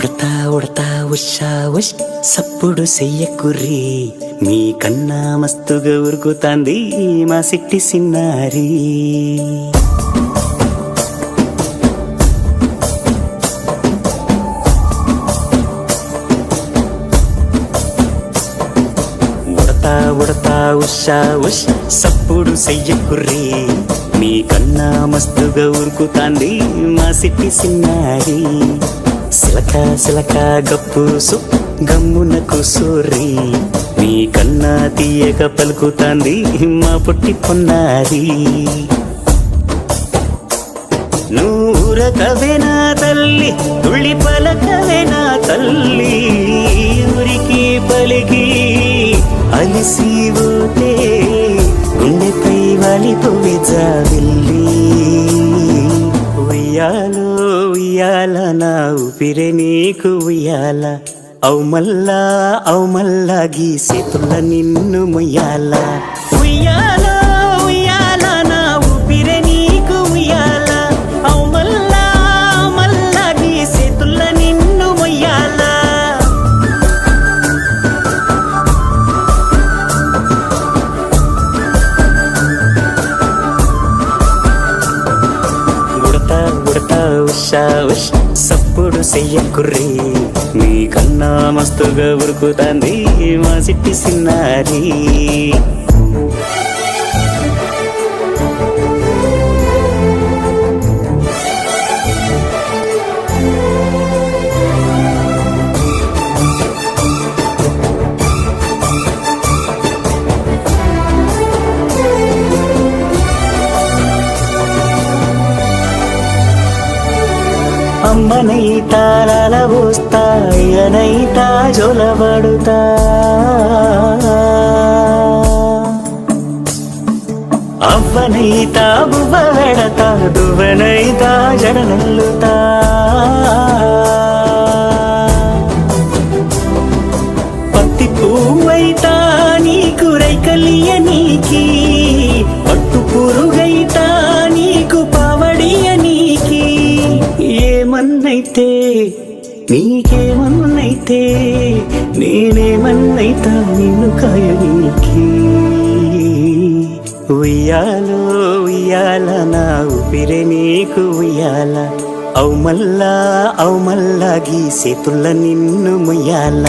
ఉడతా ఉడతా ఉషా ఉష్ సప్పుడు చెయ్యకుర్రి మీ కన్నా మస్తుగా ఉరుకుతాంది మా సిట్టి సిన్నారి. ఉడతా ఉడతా ఉషా ఉష్ సప్పుడు చెయ్యకుర్రి మీ కన్నా మస్తుగా ఉరుకుతాంది మా సిట్టి సిన్నారి. సిలక సిలక గప్పుసు గమ్మున కూసోర్రి మీ కన్నా తీయక పలుకుతాంది మా పొట్టి పొన్నారి. నూరకవేనా తల్లి తుళ్ళి పలకవేనా తల్లి ఊరికి పలికి అలిసిపోతే గుండెపై వాలిపోవే జావిల్లి. ఉయ్యాలో ఉయ్యాల నా ఊపిరే నీకు ఉయ్యాల అవు మల్లా గీసేతుల నిన్ను ముయ్యాల. ఉయ్యాలో ఉయ్యాల నా ఊపిరే నీకు ఉయ్యాల అవు మల్లా గీసేతుల నిన్ను ముయ్యాల. ఉషా ఉష్ సప్పుడు చెయ్యకుర్రి మీ కన్నా మస్తుగా ఉరుకుతాంది మా సిట్టి సిన్నారి. అమ్మనైతా లాలబోస్తా అయ్యనైతా జొలబడుతా అవ్వనైతా బువ్వ వెడతా దువ్వనైతా జడనల్లుతా. పత్తి పువ్వైతా నీకు రైకలియ నీకి పట్టు పురుగైతా నీకు పావడియ నీకి. ఏమన్నైతే నీకేమన్నైతే నేనేమన్నైతా నిన్ను కాయనీకి. ఉయ్యాలో ఉయ్యాల నా ఊపిరే నీకు ఉయ్యాల అవు మల్లా గీసేతుల నిన్ను ముయ్యాల.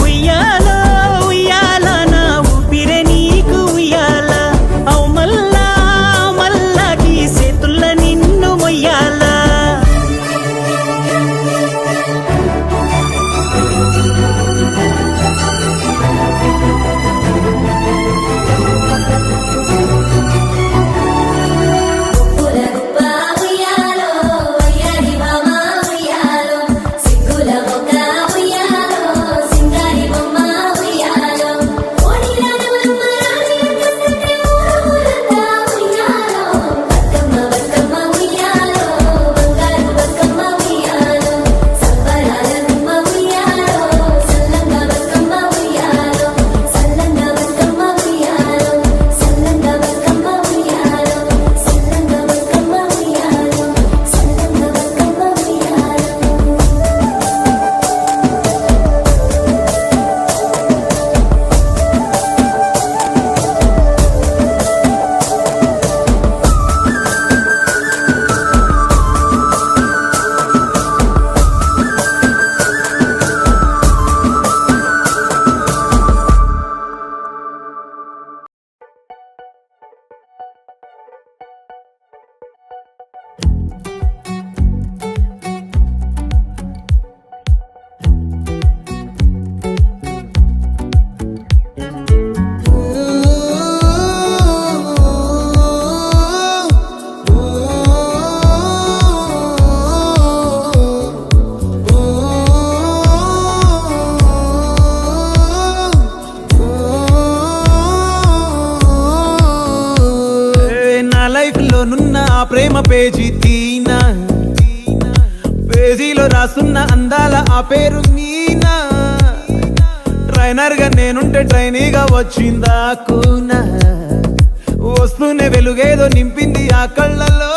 ఉయ్యాలో ఉయ్యాల నా ఊపిరే నీకు ఉయ్యాల అవు మల్లా గీసేతుల నిన్ను ముయ్యాల. ప్రేమ పేజీ తీనా పేజీలో రాసున్న అందాల ఆ పేరు మీనా. ట్రైనర్ గా నేనుంటే ట్రైనీగా వచ్చిందా కూనా వస్తూనే వెలుగేదో నింపింది ఆ కళ్ళలో.